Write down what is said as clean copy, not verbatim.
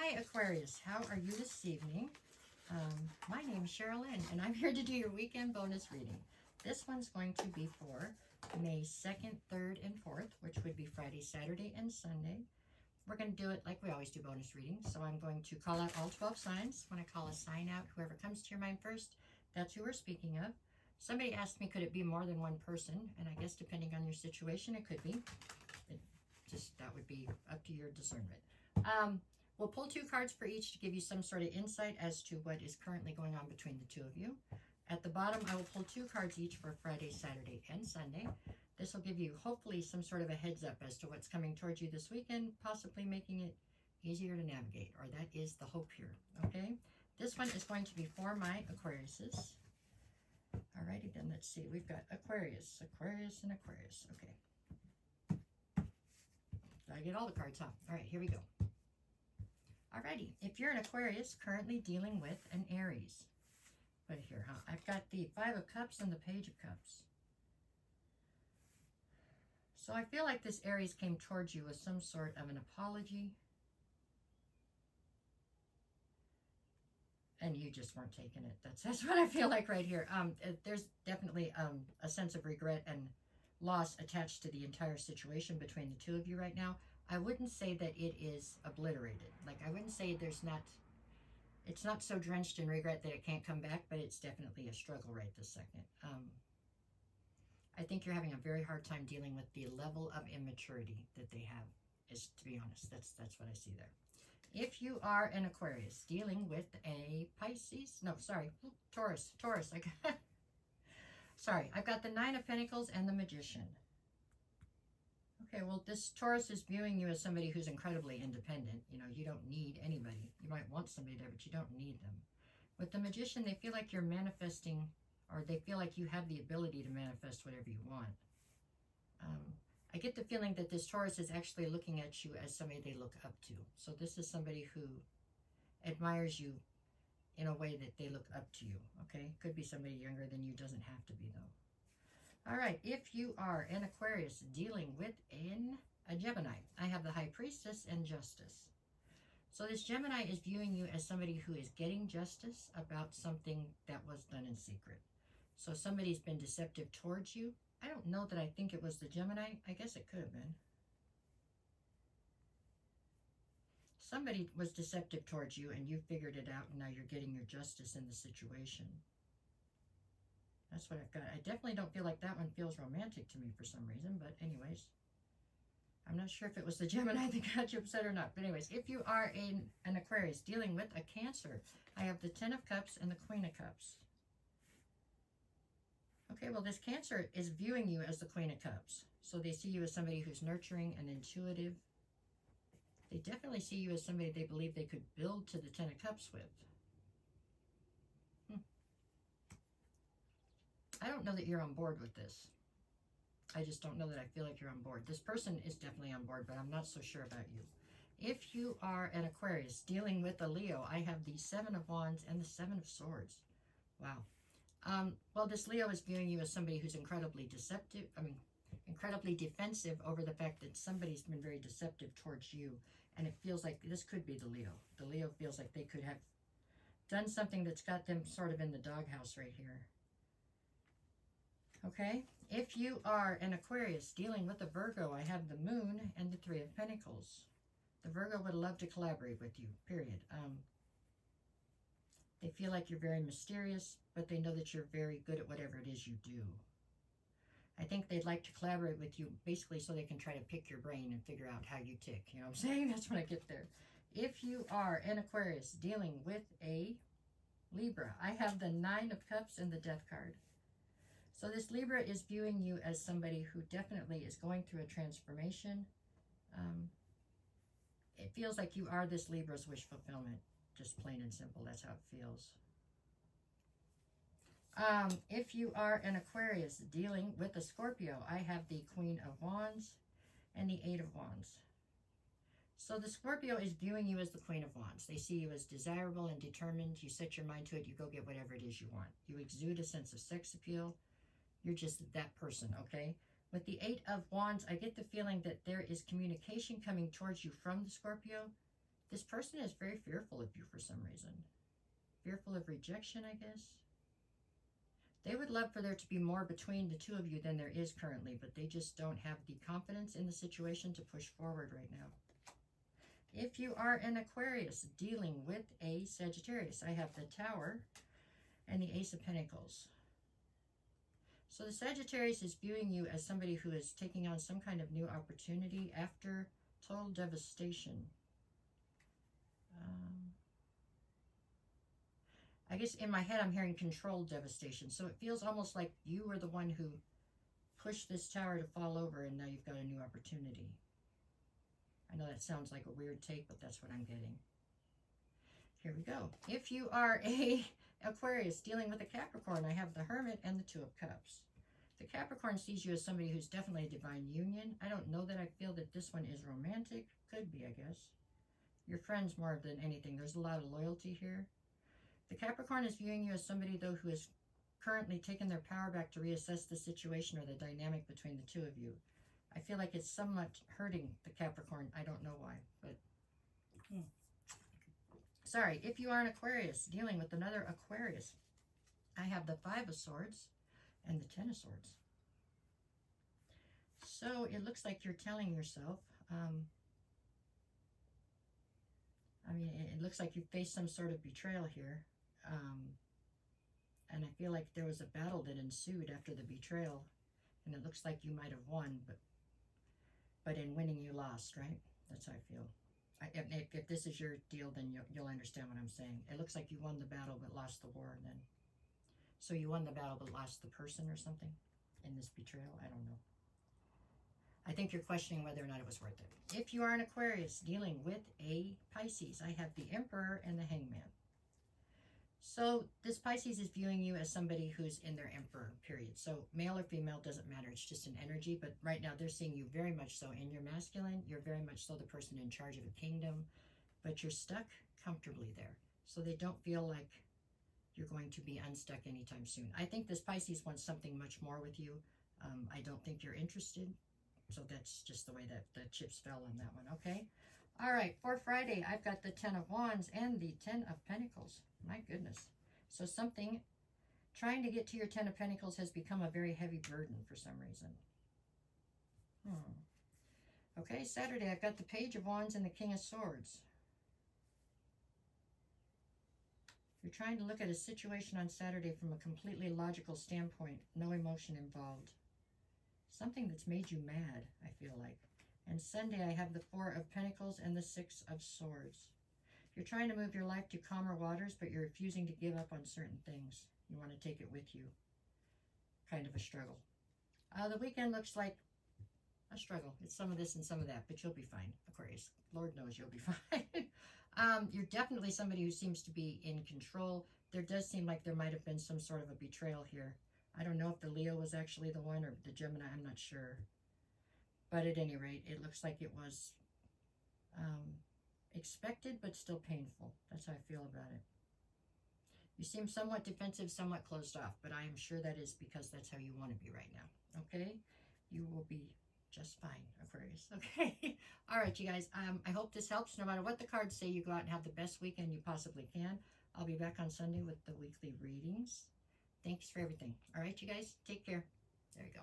Hi, Aquarius. How are you this evening? My name is Sherilyn, and I'm here to do your weekend bonus reading. This one's going to be for May 2nd, 3rd, and 4th, which would be Friday, Saturday, and Sunday. We're going to do it like we always do bonus readings. So I'm going to call out all 12 signs. When I call a sign out, whoever comes to your mind first, that's who we're speaking of. Somebody asked me, could it be more than one person? And I guess depending on your situation, it could be. That would be up to your discernment. We'll pull 2 cards for each to give you some sort of insight as to what is currently going on between the two of you. At the bottom, I will pull 2 cards each for Friday, Saturday, and Sunday. This will give you hopefully some sort of a heads up as to what's coming towards you this weekend, possibly making it easier to navigate, or that is the hope here, okay? This one is going to be for my Aquariuses. Alrighty then, let's see. We've got Aquarius, Aquarius, and Aquarius, okay. Did I get all the cards, huh? All right, here we go. Alrighty, if you're an Aquarius currently dealing with an Aries, right here, huh? I've got the 5 of Cups and the Page of Cups. So I feel like this Aries came towards you with some sort of an apology, and you just weren't taking it. That's what I feel like right here. There's definitely a sense of regret and loss attached to the entire situation between the two of you right now. I wouldn't say that it is obliterated. Like, I wouldn't say it's not so drenched in regret that it can't come back, but it's definitely a struggle right this second. I think you're having a very hard time dealing with the level of immaturity that they have, is, to be honest. That's what I see there. If you are an Aquarius dealing with a Pisces, no, sorry, Taurus, sorry, I've got the 9 of Pentacles and the Magician. Okay, well, this Taurus is viewing you as somebody who's incredibly independent. You know, you don't need anybody. You might want somebody there, but you don't need them. With the Magician, they feel like you're manifesting, or they feel like you have the ability to manifest whatever you want. I get the feeling that this Taurus is actually looking at you as somebody they look up to. So this is somebody who admires you in a way that they look up to you, okay? Could be somebody younger than you, doesn't have to be, though. All right, if you are an Aquarius dealing with a Gemini, I have the High Priestess and Justice. So this Gemini is viewing you as somebody who is getting justice about something that was done in secret. So somebody's been deceptive towards you. I don't know that I think it was the Gemini. I guess it could have been. Somebody was deceptive towards you and you figured it out, and now you're getting your justice in the situation. That's what I've got. I definitely don't feel like that one feels romantic to me for some reason, but anyways. I'm not sure if it was the Gemini that got you upset or not. But anyways, if you are an Aquarius dealing with a Cancer, I have the 10 of Cups and the Queen of Cups. Okay, well, this Cancer is viewing you as the Queen of Cups. So they see you as somebody who's nurturing and intuitive. They definitely see you as somebody they believe they could build to the 10 of Cups with. I don't know that you're on board with this. I just don't know that I feel like you're on board. This person is definitely on board, but I'm not so sure about you. If you are an Aquarius dealing with a Leo, I have the 7 of Wands and the 7 of Swords. Wow. Well, this Leo is viewing you as somebody who's incredibly deceptive. Incredibly defensive over the fact that somebody's been very deceptive towards you. And it feels like this could be the Leo. The Leo feels like they could have done something that's got them sort of in the doghouse right here. Okay, if you are an Aquarius dealing with a Virgo, I have the Moon and the 3 of Pentacles. The Virgo would love to collaborate with you, period. They feel like you're very mysterious, but they know that you're very good at whatever it is you do. I think they'd like to collaborate with you basically so they can try to pick your brain and figure out how you tick. You know what I'm saying? That's when I get there. If you are an Aquarius dealing with a Libra, I have the 9 of Cups and the Death card. So this Libra is viewing you as somebody who definitely is going through a transformation. It feels like you are this Libra's wish fulfillment. Just plain and simple. That's how it feels. If you are an Aquarius dealing with a Scorpio, I have the Queen of Wands and the 8 of Wands. So the Scorpio is viewing you as the Queen of Wands. They see you as desirable and determined. You set your mind to it. You go get whatever it is you want. You exude a sense of sex appeal. You're just that person, okay? With the 8 of Wands, I get the feeling that there is communication coming towards you from the Scorpio This person is very fearful of you for some reason. Fearful of rejection, I guess. They would love for there to be more between the two of you than there is currently, but they just don't have the confidence in the situation to push forward right now. If you are an Aquarius dealing with a Sagittarius, I have the Tower and the Ace of Pentacles. So the Sagittarius is viewing you as somebody who is taking on some kind of new opportunity after total devastation. I guess in my head I'm hearing controlled devastation. So it feels almost like you were the one who pushed this tower to fall over and now you've got a new opportunity. I know that sounds like a weird take, but that's what I'm getting. Here we go. If you are a Aquarius dealing with a Capricorn, I have the Hermit and the Two of Cups. The Capricorn sees you as somebody who's definitely a divine union. I don't know that I feel that this one is romantic. Could be, I guess. Your friends more than anything. There's a lot of loyalty here. The Capricorn is viewing you as somebody, though, who has currently taken their power back to reassess the situation or the dynamic between the two of you. I feel like it's somewhat hurting the Capricorn. I don't know why, but... Sorry, if you are an Aquarius dealing with another Aquarius, I have the Five of Swords and the Ten of Swords. So it looks like you're telling yourself, I mean, it looks like you faced some sort of betrayal here. And I feel like there was a battle that ensued after the betrayal. And it looks like you might have won, but in winning you lost, right? That's how I feel. If this is your deal, then you'll understand what I'm saying. It looks like you won the battle but lost the war then. So you won the battle but lost the person or something in this betrayal? I don't know. I think you're questioning whether or not it was worth it. If you are an Aquarius dealing with a Pisces, I have the Emperor and the Hangman. So this Pisces is viewing you as somebody who's in their Emperor period. So male or female doesn't matter. It's just an energy. But right now they're seeing you very much so in your masculine. You're very much so the person in charge of a kingdom. But you're stuck comfortably there. So they don't feel like you're going to be unstuck anytime soon. I think this Pisces wants something much more with you. I don't think you're interested. So that's just the way that the chips fell on that one. Okay. All right, for Friday, I've got the Ten of Wands and the Ten of Pentacles. My goodness. So something, trying to get to your Ten of Pentacles has become a very heavy burden for some reason. Okay, Saturday, I've got the Page of Wands and the King of Swords. You're trying to look at a situation on Saturday from a completely logical standpoint, no emotion involved. Something that's made you mad, I feel like. And Sunday, I have the Four of Pentacles and the Six of Swords. You're trying to move your life to calmer waters, but you're refusing to give up on certain things. You want to take it with you. Kind of a struggle. The weekend looks like a struggle. It's some of this and some of that, but you'll be fine, Aquarius. Lord knows you'll be fine. You're definitely somebody who seems to be in control. There does seem like there might have been some sort of a betrayal here. I don't know if the Leo was actually the one or the Gemini. I'm not sure. But at any rate, it looks like it was expected, but still painful. That's how I feel about it. You seem somewhat defensive, somewhat closed off, but I am sure that is because that's how you want to be right now. Okay? You will be just fine, Aquarius. Okay? All right, you guys. I hope this helps. No matter what the cards say, you go out and have the best weekend you possibly can. I'll be back on Sunday with the weekly readings. Thanks for everything. All right, you guys. Take care. There you go.